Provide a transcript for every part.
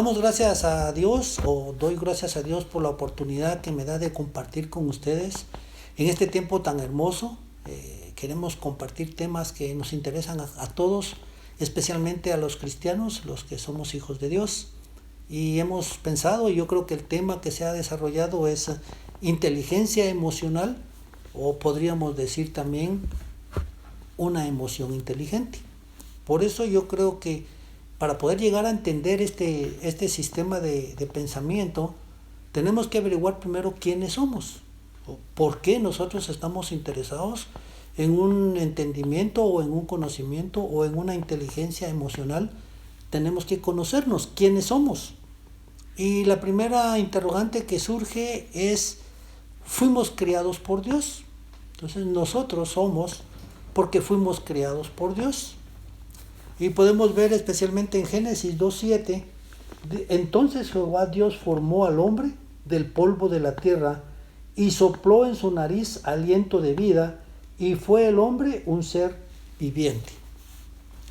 Damos gracias a Dios, o doy gracias a Dios por la oportunidad que me da de compartir con ustedes en este tiempo tan hermoso. Queremos compartir temas que nos interesan a todos, especialmente a los cristianos, los que somos hijos de Dios. Y hemos pensado, yo creo que el tema que se ha desarrollado es inteligencia emocional, o podríamos decir también una emoción inteligente. Por eso yo creo que para poder llegar a entender este sistema de pensamiento, tenemos que averiguar primero quiénes somos, o por qué nosotros estamos interesados en un entendimiento o en un conocimiento o en una inteligencia emocional. Tenemos que conocernos quiénes somos. Y la primera interrogante que surge es, ¿fuimos creados por Dios? Entonces nosotros somos porque fuimos creados por Dios. Y podemos ver especialmente en Génesis 2:7, entonces Jehová Dios formó al hombre del polvo de la tierra y sopló en su nariz aliento de vida, y fue el hombre un ser viviente.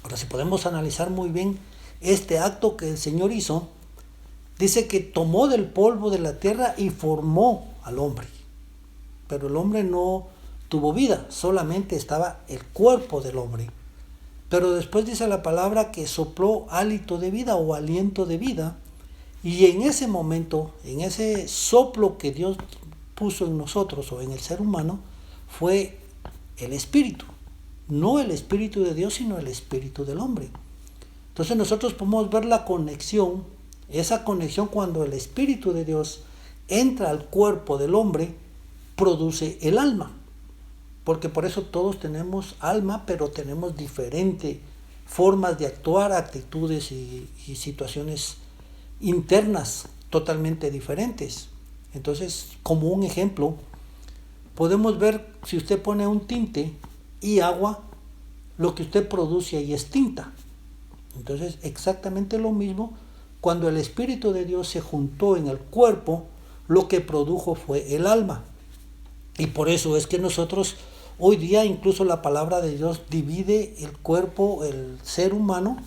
Ahora, si podemos analizar muy bien este acto que el Señor hizo, dice que tomó del polvo de la tierra y formó al hombre. Pero el hombre no tuvo vida, solamente estaba el cuerpo del hombre. Pero después dice la palabra que sopló hálito de vida o aliento de vida, y en ese momento, en ese soplo que Dios puso en nosotros o en el ser humano, fue el espíritu. No el espíritu de Dios, sino el espíritu del hombre. Entonces nosotros podemos ver la conexión, esa conexión cuando el espíritu de Dios entra al cuerpo del hombre, produce el alma. Porque por eso todos tenemos alma, pero tenemos diferentes formas de actuar, actitudes y situaciones internas totalmente diferentes. Entonces, como un ejemplo, podemos ver, si usted pone un tinte y agua, lo que usted produce ahí es tinta. Entonces, exactamente lo mismo, cuando el Espíritu de Dios se juntó en el cuerpo, lo que produjo fue el alma. Y por eso es que nosotros hoy día, incluso la palabra de Dios divide el cuerpo, el ser humano,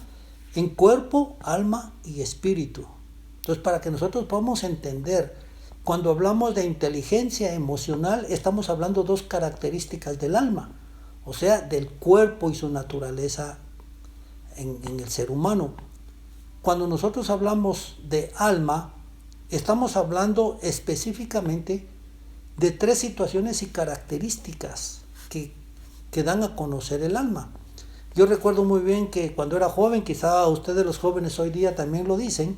en cuerpo, alma y espíritu. Entonces, para que nosotros podamos entender, cuando hablamos de inteligencia emocional, estamos hablando de dos características del alma, o sea, del cuerpo y su naturaleza en el ser humano. Cuando nosotros hablamos de alma, estamos hablando específicamente de tres situaciones y características que dan a conocer el alma. Yo recuerdo muy bien que cuando era joven, quizá ustedes los jóvenes hoy día también lo dicen,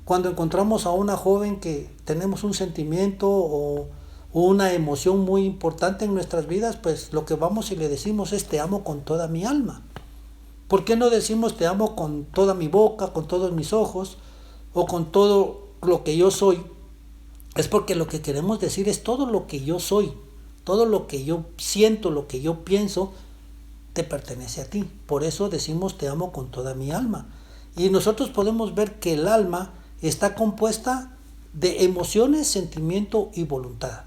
cuando encontramos a una joven que tenemos un sentimiento o una emoción muy importante en nuestras vidas, pues lo que vamos y le decimos es: te amo con toda mi alma. ¿Por qué no decimos te amo con toda mi boca, con todos mis ojos o con todo lo que yo soy? Es porque lo que queremos decir es todo lo que yo soy, todo lo que yo siento, lo que yo pienso, te pertenece a ti. Por eso decimos te amo con toda mi alma. Y nosotros podemos ver que el alma está compuesta de emociones, sentimiento y voluntad.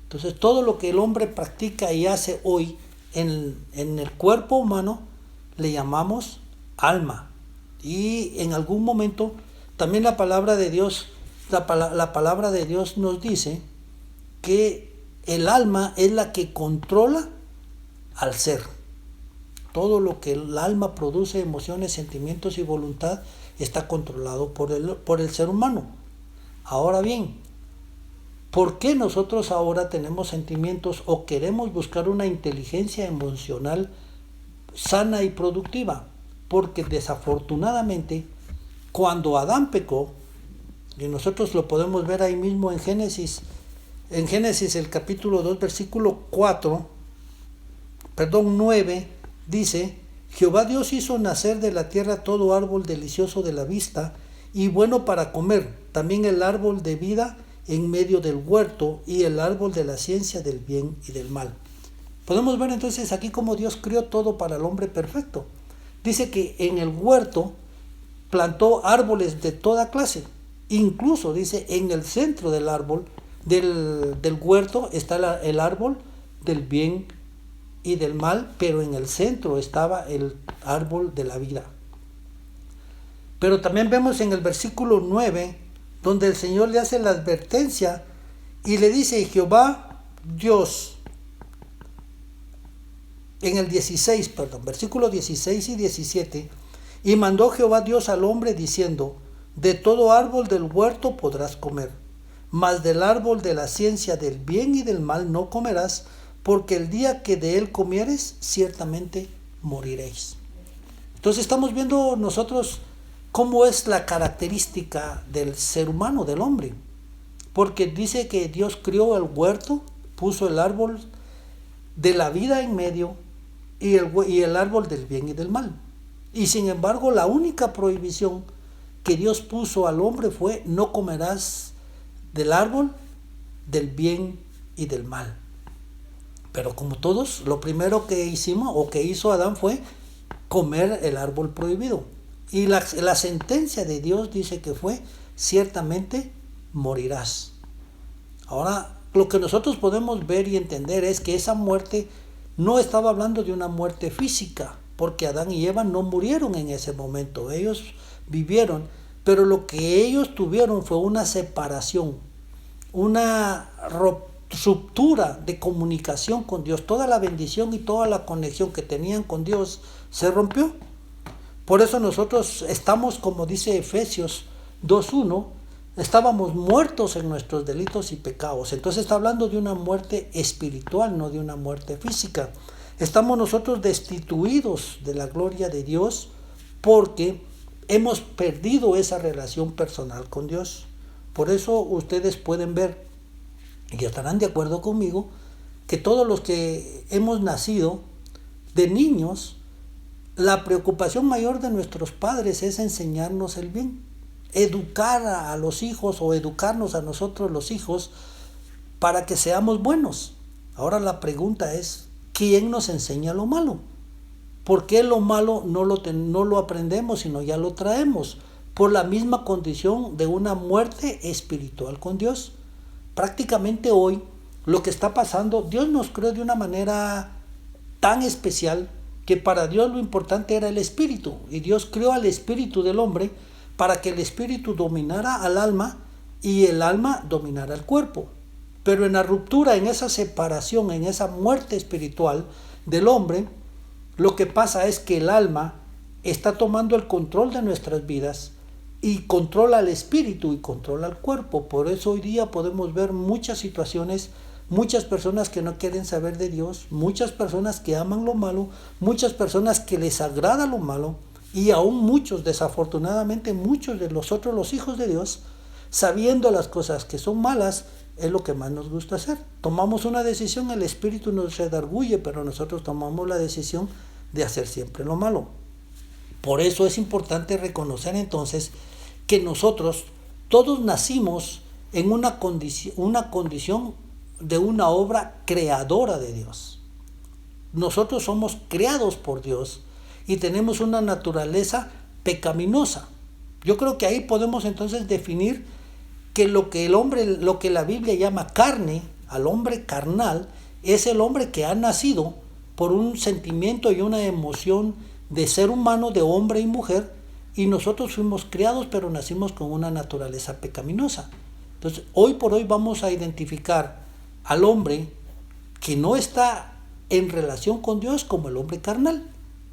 Entonces, todo lo que el hombre practica y hace hoy en el cuerpo humano le llamamos alma. Y en algún momento también la palabra de Dios nos dice que el alma es la que controla al ser. Todo lo que el alma produce, emociones, sentimientos y voluntad, está controlado por el ser humano. Ahora bien, ¿por qué nosotros ahora tenemos sentimientos o queremos buscar una inteligencia emocional sana y productiva? Porque desafortunadamente, cuando Adán pecó, y nosotros lo podemos ver ahí mismo en Génesis el capítulo 2, versículo 9, dice: Jehová Dios hizo nacer de la tierra todo árbol delicioso de la vista y bueno para comer, también el árbol de vida en medio del huerto y el árbol de la ciencia del bien y del mal. Podemos ver entonces aquí cómo Dios creó todo para el hombre perfecto. Dice que en el huerto plantó árboles de toda clase. Incluso dice, en el centro del árbol, del huerto, está el árbol del bien y del mal, pero en el centro estaba el árbol de la vida. Pero también vemos en el versículo 9, donde el Señor le hace la advertencia y le dice: Jehová Dios, en el 16, versículo 16 y 17, y mandó Jehová Dios al hombre diciendo: de todo árbol del huerto podrás comer, mas del árbol de la ciencia del bien y del mal no comerás, porque el día que de él comieres, ciertamente moriréis. Entonces estamos viendo nosotros cómo es la característica del ser humano, del hombre. Porque dice que Dios crió el huerto, puso el árbol de la vida en medio y el árbol del bien y del mal. Y sin embargo, la única prohibición que Dios puso al hombre fue: no comerás del árbol del bien y del mal. Pero como todos, lo primero que hicimos o que hizo Adán fue comer el árbol prohibido. Y la sentencia de Dios dice que fue: ciertamente morirás. Ahora, lo que nosotros podemos ver y entender es que esa muerte no estaba hablando de una muerte física, porque Adán y Eva no murieron en ese momento, ellos vivieron, pero lo que ellos tuvieron fue una separación, una ruptura de comunicación con Dios. Toda la bendición y toda la conexión que tenían con Dios se rompió. Por eso nosotros estamos, como dice Efesios 2:1, estábamos muertos en nuestros delitos y pecados. Entonces está hablando de una muerte espiritual, no de una muerte física. Estamos nosotros destituidos de la gloria de Dios porque hemos perdido esa relación personal con Dios. Por eso ustedes pueden ver, y estarán de acuerdo conmigo, que todos los que hemos nacido de niños, la preocupación mayor de nuestros padres es enseñarnos el bien, educar a los hijos o educarnos a nosotros los hijos para que seamos buenos. Ahora la pregunta es: ¿quién nos enseña lo malo? ¿Por qué lo malo no lo aprendemos, sino ya lo traemos? Por la misma condición de una muerte espiritual con Dios. Prácticamente hoy lo que está pasando, Dios nos creó de una manera tan especial que para Dios lo importante era el espíritu, y Dios creó al espíritu del hombre para que el espíritu dominara al alma y el alma dominara al cuerpo. Pero en la ruptura, en esa separación, en esa muerte espiritual del hombre, lo que pasa es que el alma está tomando el control de nuestras vidas y controla al espíritu y controla al cuerpo. Por eso hoy día podemos ver muchas situaciones, muchas personas que no quieren saber de Dios, muchas personas que aman lo malo, muchas personas que les agrada lo malo, y aún muchos, desafortunadamente muchos de nosotros, los hijos de Dios, sabiendo las cosas que son malas, es lo que más nos gusta hacer. Tomamos una decisión, el espíritu nos redarguye, pero nosotros tomamos la decisión de hacer siempre lo malo. Por eso es importante reconocer entonces que nosotros todos nacimos en una condición de una obra creadora de Dios. Nosotros somos creados por Dios y tenemos una naturaleza pecaminosa. Yo creo que ahí podemos entonces definir que lo que la Biblia llama carne, al hombre carnal, es el hombre que ha nacido por un sentimiento y una emoción de ser humano, de hombre y mujer, y nosotros fuimos criados, pero nacimos con una naturaleza pecaminosa. Entonces, hoy por hoy vamos a identificar al hombre que no está en relación con Dios como el hombre carnal.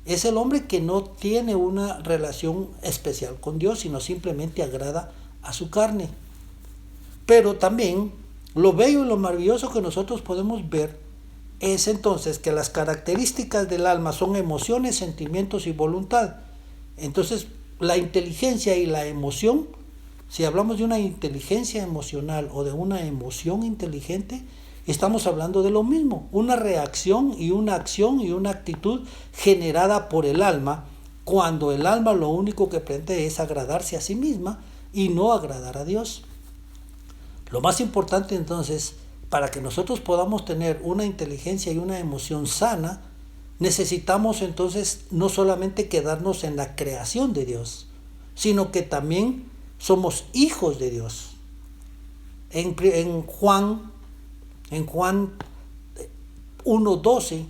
Es el hombre que no tiene una relación especial con Dios, sino simplemente agrada a su carne. Pero también lo bello y lo maravilloso que nosotros podemos ver es entonces que las características del alma son emociones, sentimientos y voluntad. Entonces, la inteligencia y la emoción, si hablamos de una inteligencia emocional o de una emoción inteligente, estamos hablando de lo mismo, una reacción y una acción y una actitud generada por el alma, cuando el alma lo único que pretende es agradarse a sí misma y no agradar a Dios. Lo más importante entonces, para que nosotros podamos tener una inteligencia y una emoción sana, necesitamos entonces no solamente quedarnos en la creación de Dios, sino que también somos hijos de Dios. En Juan 1:12,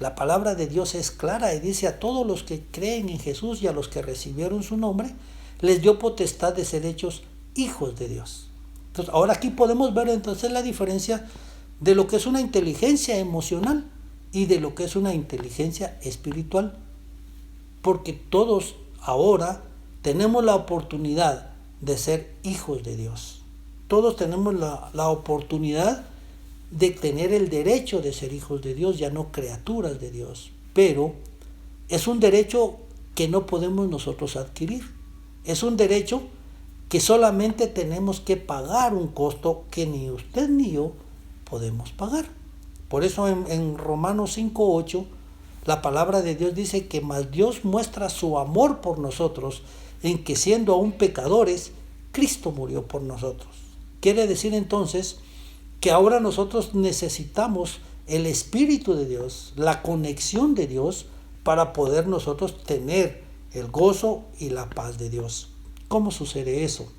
la palabra de Dios es clara y dice: a todos los que creen en Jesús y a los que recibieron su nombre, les dio potestad de ser hechos hijos de Dios. Entonces, ahora aquí podemos ver entonces la diferencia de lo que es una inteligencia emocional y de lo que es una inteligencia espiritual. Porque todos ahora tenemos la oportunidad de ser hijos de Dios. Todos tenemos la oportunidad de tener el derecho de ser hijos de Dios, ya no criaturas de Dios. Pero es un derecho que no podemos nosotros adquirir. Es un derecho que solamente tenemos que pagar un costo que ni usted ni yo podemos pagar. Por eso en Romanos 5:8 la palabra de Dios dice que más Dios muestra su amor por nosotros en que siendo aún pecadores, Cristo murió por nosotros. Quiere decir entonces que ahora nosotros necesitamos el Espíritu de Dios, la conexión de Dios, para poder nosotros tener el gozo y la paz de Dios. ¿Cómo sucede eso?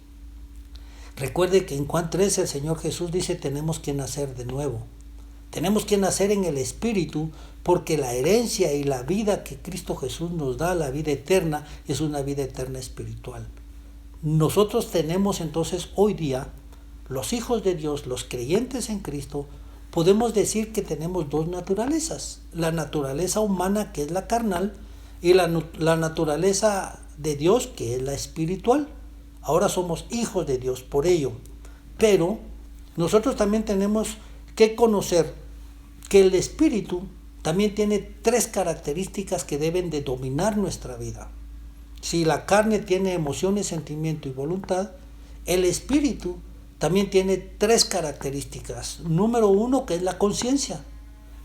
Recuerde que en Juan 13 el Señor Jesús dice tenemos que nacer de nuevo. Tenemos que nacer en el Espíritu porque la herencia y la vida que Cristo Jesús nos da, la vida eterna, es una vida eterna espiritual. Nosotros tenemos entonces hoy día, los hijos de Dios, los creyentes en Cristo, podemos decir que tenemos dos naturalezas. La naturaleza humana, que es la carnal, y la naturaleza de Dios, que es la espiritual. Ahora somos hijos de Dios por ello. Pero nosotros también tenemos que conocer que el Espíritu también tiene tres características que deben de dominar nuestra vida. Si la carne tiene emociones, sentimiento y voluntad, el Espíritu también tiene tres características. Número 1, que es la conciencia.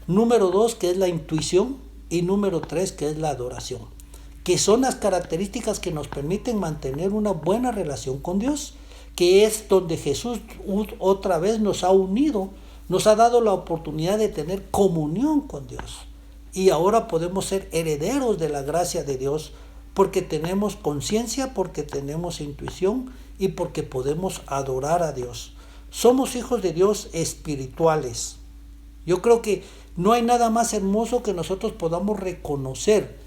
Número 2, que es la intuición. Y número 3, que es la adoración. Que son las características que nos permiten mantener una buena relación con Dios. Que es donde Jesús otra vez nos ha unido, nos ha dado la oportunidad de tener comunión con Dios. Y ahora podemos ser herederos de la gracia de Dios porque tenemos conciencia, porque tenemos intuición y porque podemos adorar a Dios. Somos hijos de Dios espirituales. Yo creo que no hay nada más hermoso que nosotros podamos reconocer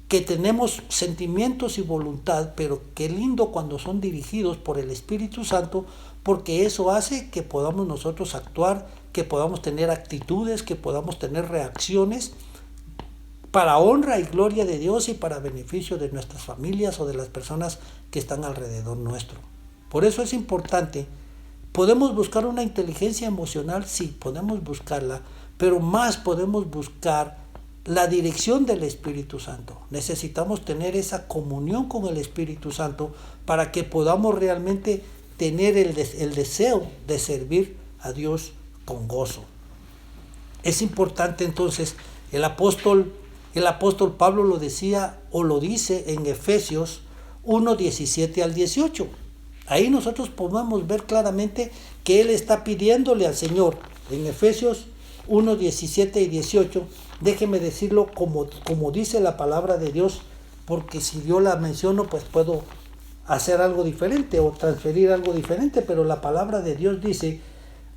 que tenemos sentimientos y voluntad, pero qué lindo cuando son dirigidos por el Espíritu Santo, porque eso hace que podamos nosotros actuar, que podamos tener actitudes, que podamos tener reacciones para honra y gloria de Dios y para beneficio de nuestras familias o de las personas que están alrededor nuestro. Por eso es importante. ¿Podemos buscar una inteligencia emocional? Sí, podemos buscarla, pero más podemos buscar la dirección del Espíritu Santo. Necesitamos tener esa comunión con el Espíritu Santo para que podamos realmente tener el deseo de servir a Dios con gozo. Es importante entonces, el apóstol Pablo lo decía o lo dice en Efesios 1:17 al 18. Ahí nosotros podemos ver claramente que él está pidiéndole al Señor en Efesios 1:17 y 18. Déjeme decirlo como dice la palabra de Dios, porque si yo la menciono pues puedo hacer algo diferente o transferir algo diferente, pero la palabra de Dios dice: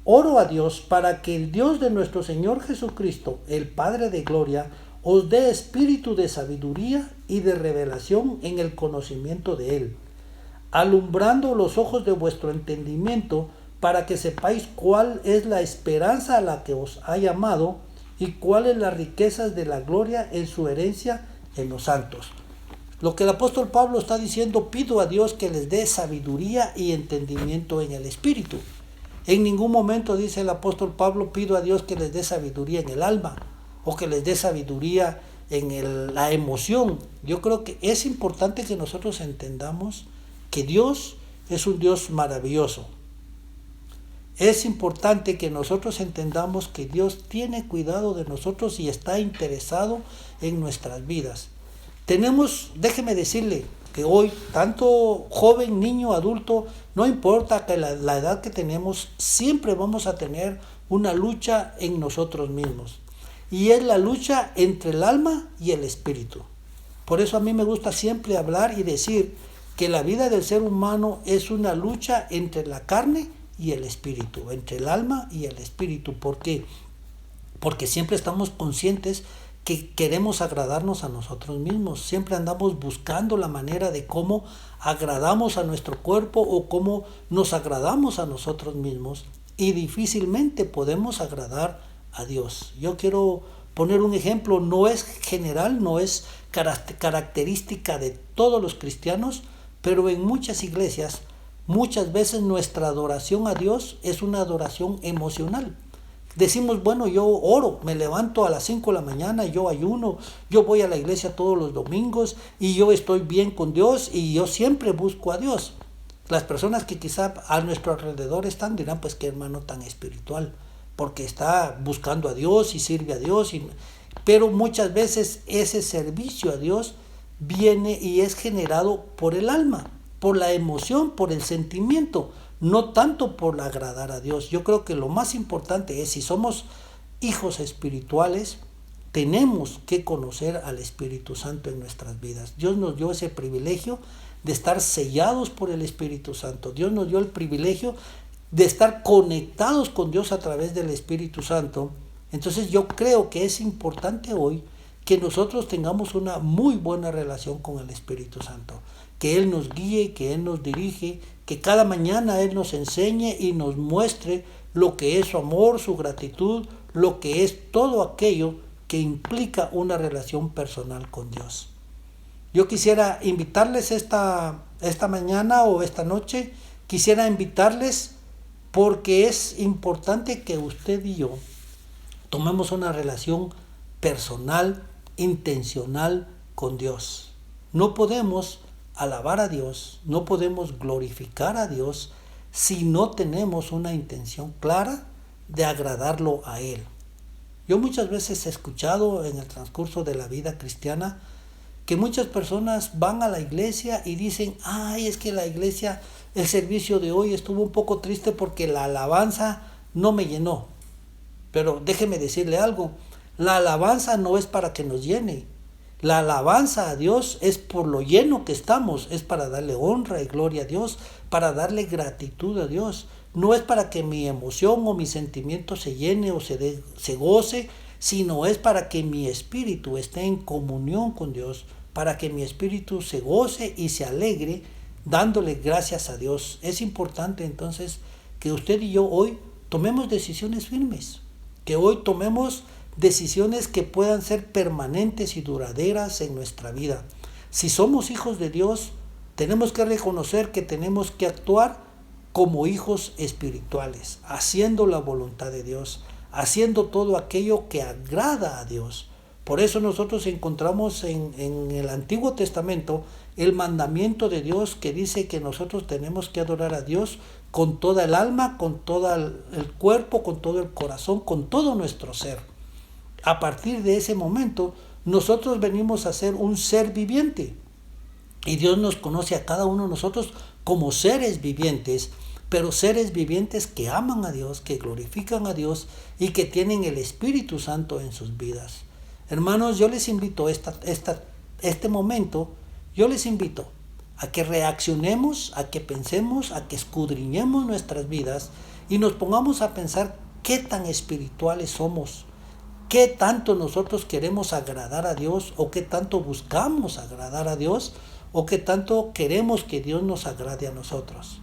oro a Dios para que el Dios de nuestro Señor Jesucristo, el Padre de gloria, os dé espíritu de sabiduría y de revelación en el conocimiento de Él, alumbrando los ojos de vuestro entendimiento, para que sepáis cuál es la esperanza a la que os ha llamado y cuáles las riquezas de la gloria en su herencia en los santos. Lo que el apóstol Pablo está diciendo: pido a Dios que les dé sabiduría y entendimiento en el espíritu. En ningún momento dice el apóstol Pablo: pido a Dios que les dé sabiduría en el alma o que les dé sabiduría en la emoción. Yo creo que es importante que nosotros entendamos que Dios es un Dios maravilloso. Es importante que nosotros entendamos que Dios tiene cuidado de nosotros y está interesado en nuestras vidas. Déjeme decirle que hoy, tanto joven, niño, adulto, no importa que la edad que tenemos, siempre vamos a tener una lucha en nosotros mismos. Y es la lucha entre el alma y el espíritu. Por eso a mí me gusta siempre hablar y decir que la vida del ser humano es una lucha entre la carne y el espíritu, entre el alma y el espíritu. ¿Por qué? Porque siempre estamos conscientes que queremos agradarnos a nosotros mismos. Siempre andamos buscando la manera de cómo agradamos a nuestro cuerpo o cómo nos agradamos a nosotros mismos y difícilmente podemos agradar a Dios. Yo quiero poner un ejemplo, no es general, no es característica de todos los cristianos, pero en muchas iglesias muchas veces nuestra adoración a Dios es una adoración emocional. Decimos, bueno, yo oro, me levanto a las 5 de la mañana, yo ayuno, yo voy a la iglesia todos los domingos y yo estoy bien con Dios y yo siempre busco a Dios. Las personas que quizá a nuestro alrededor están dirán, pues qué hermano tan espiritual, porque está buscando a Dios y sirve a Dios. Pero muchas veces ese servicio a Dios viene y es generado por el alma, por la emoción, por el sentimiento, no tanto por agradar a Dios. Yo creo que lo más importante es, si somos hijos espirituales, tenemos que conocer al Espíritu Santo en nuestras vidas. Dios nos dio ese privilegio de estar sellados por el Espíritu Santo. Dios nos dio el privilegio de estar conectados con Dios a través del Espíritu Santo. Entonces yo creo que es importante hoy que nosotros tengamos una muy buena relación con el Espíritu Santo, que Él nos guíe, que Él nos dirige, que cada mañana Él nos enseñe y nos muestre lo que es su amor, su gratitud, lo que es todo aquello que implica una relación personal con Dios. Yo quisiera invitarles esta mañana o esta noche, quisiera invitarles porque es importante que usted y yo tomemos una relación personal, intencional con Dios. No podemos alabar a Dios, no podemos glorificar a Dios si no tenemos una intención clara de agradarlo a Él. Yo muchas veces he escuchado en el transcurso de la vida cristiana que muchas personas van a la iglesia y dicen, ay, es que la iglesia, el servicio de hoy estuvo un poco triste porque la alabanza no me llenó. Pero déjeme decirle algo, la alabanza no es para que nos llene. La alabanza a Dios es por lo lleno que estamos, es para darle honra y gloria a Dios, para darle gratitud a Dios. No es para que mi emoción o mi sentimiento se llene o se goce, sino es para que mi espíritu esté en comunión con Dios, para que mi espíritu se goce y se alegre dándole gracias a Dios. Es importante entonces que usted y yo hoy tomemos decisiones firmes, que hoy tomemos decisiones que puedan ser permanentes y duraderas en nuestra vida. Si somos hijos de Dios, tenemos que reconocer que tenemos que actuar como hijos espirituales, haciendo la voluntad de Dios, haciendo todo aquello que agrada a Dios. Por eso nosotros encontramos en el Antiguo Testamento el mandamiento de Dios que dice que nosotros tenemos que adorar a Dios con toda el alma, con todo el cuerpo, con todo el corazón, con todo nuestro ser. A partir de ese momento, nosotros venimos a ser un ser viviente. Y Dios nos conoce a cada uno de nosotros como seres vivientes, pero seres vivientes que aman a Dios, que glorifican a Dios y que tienen el Espíritu Santo en sus vidas. Hermanos, yo les invito este momento, yo les invito a que reaccionemos, a que pensemos, a que escudriñemos nuestras vidas y nos pongamos a pensar qué tan espirituales somos, qué tanto nosotros queremos agradar a Dios o qué tanto buscamos agradar a Dios o qué tanto queremos que Dios nos agrade a nosotros.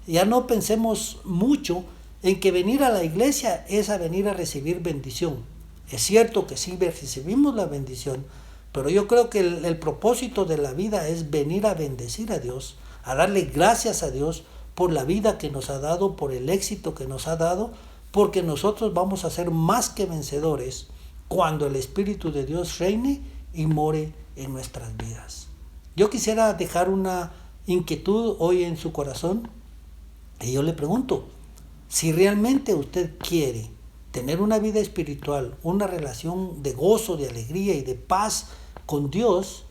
Ya no pensemos mucho en que venir a la iglesia es a venir a recibir bendición. Es cierto que sí recibimos la bendición, pero yo creo que el propósito de la vida es venir a bendecir a Dios, a darle gracias a Dios por la vida que nos ha dado, por el éxito que nos ha dado, porque nosotros vamos a ser más que vencedores cuando el Espíritu de Dios reine y more en nuestras vidas. Yo quisiera dejar una inquietud hoy en su corazón y yo le pregunto, si realmente usted quiere tener una vida espiritual, una relación de gozo, de alegría y de paz con Dios,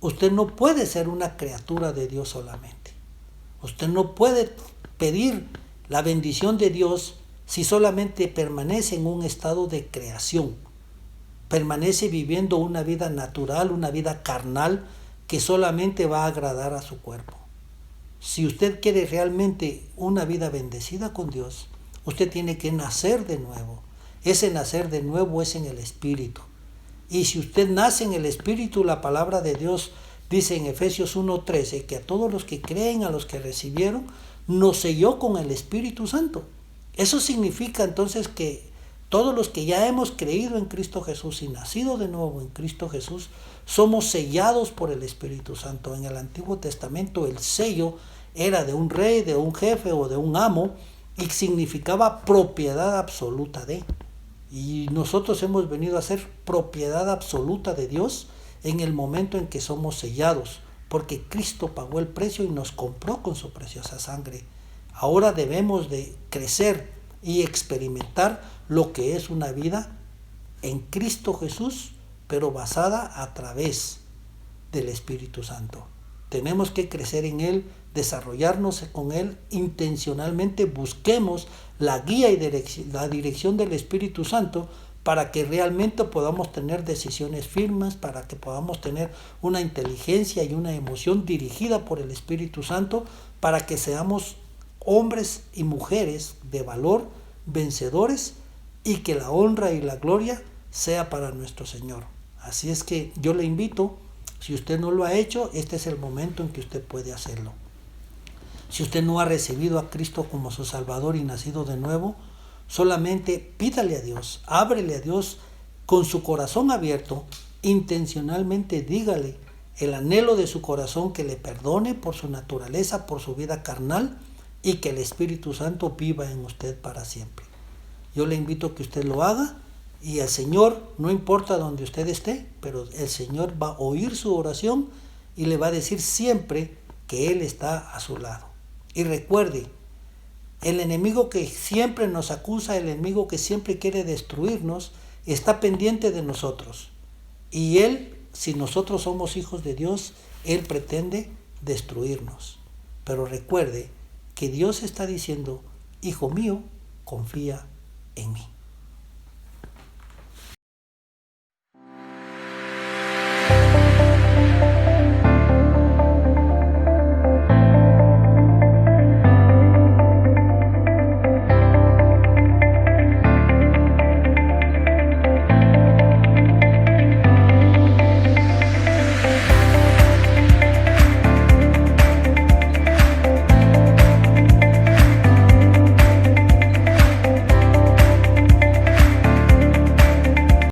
usted no puede ser una criatura de Dios solamente. Usted no puede pedir la bendición de Dios si solamente permanece en un estado de creación, permanece viviendo una vida natural, una vida carnal que solamente va a agradar a su cuerpo. Si usted quiere realmente una vida bendecida con Dios, usted tiene que nacer de nuevo. Ese nacer de nuevo es en el Espíritu. Y si usted nace en el Espíritu, la palabra de Dios dice en Efesios 1:13 que a todos los que creen, a los que recibieron, nos selló con el Espíritu Santo. Eso significa entonces que todos los que ya hemos creído en Cristo Jesús y nacido de nuevo en Cristo Jesús, somos sellados por el Espíritu Santo. En el Antiguo Testamento el sello era de un rey, de un jefe o de un amo y significaba propiedad absoluta de. Y nosotros hemos venido a ser propiedad absoluta de Dios en el momento en que somos sellados, porque Cristo pagó el precio y nos compró con su preciosa sangre. Ahora debemos de crecer y experimentar lo que es una vida en Cristo Jesús, pero basada a través del Espíritu Santo. Tenemos que crecer en Él, desarrollarnos con Él intencionalmente, busquemos la guía y la dirección del Espíritu Santo para que realmente podamos tener decisiones firmes, para que podamos tener una inteligencia y una emoción dirigida por el Espíritu Santo, para que seamos hombres y mujeres de valor, vencedores, y que la honra y la gloria sea para nuestro Señor. Así es que yo le invito, si usted no lo ha hecho, este es el momento en que usted puede hacerlo. Si usted no ha recibido a Cristo como su Salvador y nacido de nuevo, solamente pídale a Dios, ábrele a Dios con su corazón abierto, intencionalmente dígale el anhelo de su corazón que le perdone por su naturaleza, por su vida carnal, y que el Espíritu Santo viva en usted para siempre. Yo le invito a que usted lo haga y el Señor, no importa donde usted esté, pero el Señor va a oír su oración y le va a decir siempre que Él está a su lado. Y recuerde, el enemigo que siempre nos acusa, el enemigo que siempre quiere destruirnos, está pendiente de nosotros. Y Él, si nosotros somos hijos de Dios, Él pretende destruirnos. Pero recuerde que Dios está diciendo, hijo mío, confía en mí.